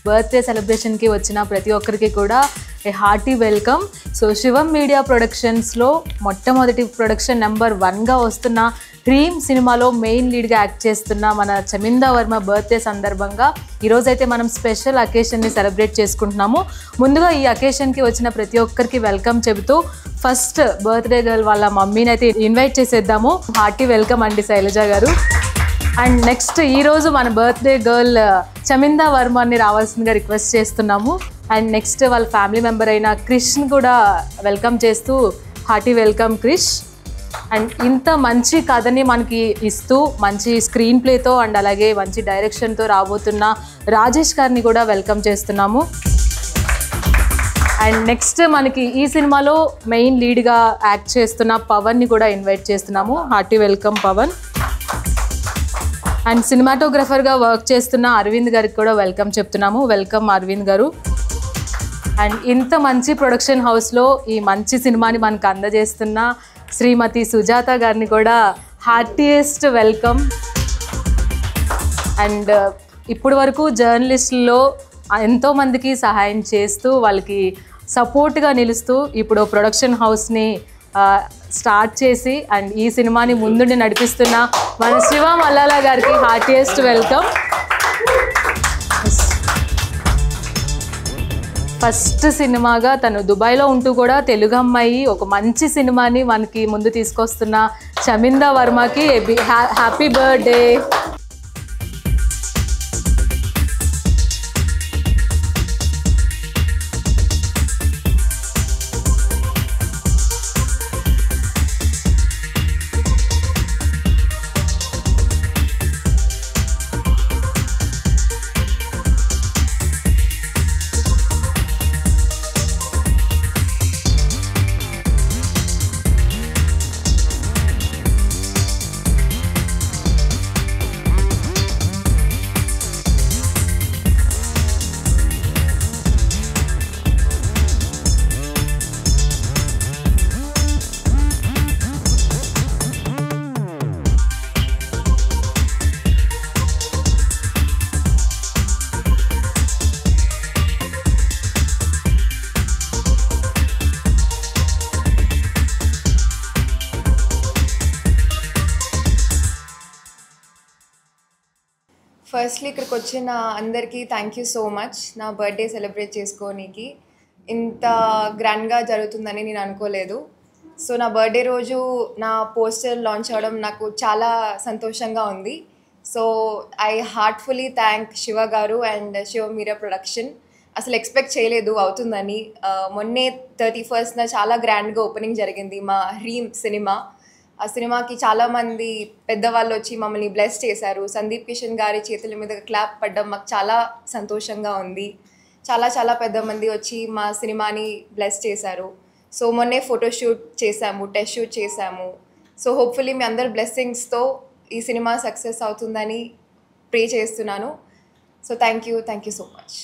Birthday సెలబ్రేషన్కి వచ్చిన ప్రతి ఒక్కరికి కూడా ఏ హార్టీ వెల్కమ్. సో శివం మీడియా ప్రొడక్షన్స్లో మొట్టమొదటి ప్రొడక్షన్ నెంబర్ 1గా వస్తున్న క్రీమ్ సినిమాలో మెయిన్ లీడ్గా యాక్ట్ చేస్తున్న మన చమిందా వర్మ బర్త్డే సందర్భంగా ఈరోజైతే మనం స్పెషల్ అకేషన్ని సెలబ్రేట్ చేసుకుంటున్నాము. ముందుగా ఈ అకేషన్కి వచ్చిన ప్రతి ఒక్కరికి వెల్కమ్ చెబుతూ ఫస్ట్ బర్త్డే గర్ల్ వాళ్ళ మమ్మీని అయితే ఇన్వైట్ చేసేద్దాము. హార్టీ వెల్కమ్ అండి శైలజ గారు. అండ్ నెక్స్ట్ ఈరోజు మన బర్త్డే గర్ల్ చమిందా వర్మని రావాల్సిందిగా రిక్వెస్ట్ చేస్తున్నాము. అండ్ నెక్స్ట్ వాళ్ళ ఫ్యామిలీ మెంబర్ అయిన క్రిష్ని కూడా వెల్కమ్ చేస్తూ హార్టీ వెల్కమ్ క్రిష్. అండ్ ఇంత మంచి కథని మనకి ఇస్తూ మంచి స్క్రీన్ ప్లేతో అండ్ అలాగే మంచి డైరెక్షన్తో రాబోతున్న రాజేష్ గారిని కూడా వెల్కమ్ చేస్తున్నాము. అండ్ నెక్స్ట్ మనకి ఈ సినిమాలో మెయిన్ లీడ్గా యాక్ట్ చేస్తున్న పవన్ని కూడా ఇన్వైట్ చేస్తున్నాము. Hearty welcome Pavan. అండ్ సినిమాటోగ్రఫర్గా వర్క్ చేస్తున్న అరవింద్ గారికి కూడా వెల్కమ్ చెప్తున్నాము. వెల్కమ్ అరవింద్ గారు. అండ్ ఇంత మంచి ప్రొడక్షన్ హౌస్లో ఈ మంచి సినిమాని మనకు అందజేస్తున్న శ్రీమతి సుజాత గారిని కూడా హార్టీయెస్ట్ వెల్కమ్. అండ్ ఇప్పటి వరకు జర్నలిస్టుల్లో ఎంతోమందికి సహాయం చేస్తూ వాళ్ళకి సపోర్ట్గా నిలుస్తూ ఇప్పుడు ప్రొడక్షన్ హౌస్ని స్టార్ట్ చేసి అండ్ ఈ సినిమాని ముందుండి నడిపిస్తున్న మన శివ మల్లాల గారికి హార్టీయెస్ట్ వెల్కమ్. ఫస్ట్ సినిమాగా తను దుబాయ్లో ఉంటూ కూడా తెలుగు అమ్మాయి ఒక మంచి సినిమాని మనకి ముందు తీసుకొస్తున్న చమిందా వర్మకి హ్యాపీ బర్త్డే. ఫస్ట్లీ ఇక్కడికి వచ్చిన అందరికీ థ్యాంక్ యూ సో మచ్. నా బర్త్డే సెలబ్రేట్ చేసుకోనికి ఇంత గ్రాండ్గా జరుగుతుందని నేను అనుకోలేదు. సో నా బర్త్డే రోజు నా పోస్టర్ లాంచ్ అవ్వడం నాకు చాలా సంతోషంగా ఉంది. So I heartfully thank Shiva గారు అండ్ శివ మీడియా ప్రొడక్షన్. అసలు ఎక్స్పెక్ట్ చేయలేదు అవుతుందని. మొన్నే 31st చాలా గ్రాండ్గా ఓపెనింగ్ జరిగింది మా రీమ్ సినిమా. ఆ సినిమాకి చాలామంది పెద్దవాళ్ళు వచ్చి మమ్మల్ని బ్లెస్ చేశారు. సందీప్ కిషన్ గారి చేతుల మీద క్లాప్ పడ్డం మాకు చాలా సంతోషంగా ఉంది. చాలా పెద్ద మంది వచ్చి మా సినిమాని బ్లెస్ చేశారు. సో మొన్నే ఫోటోషూట్ చేశాము, టెస్ట్ షూట్ చేశాము. సో హోప్ఫుల్లీ మీ అందరి బ్లెస్సింగ్స్తో ఈ సినిమా సక్సెస్ అవుతుందని ప్రే చేస్తున్నాను. So thank you so much.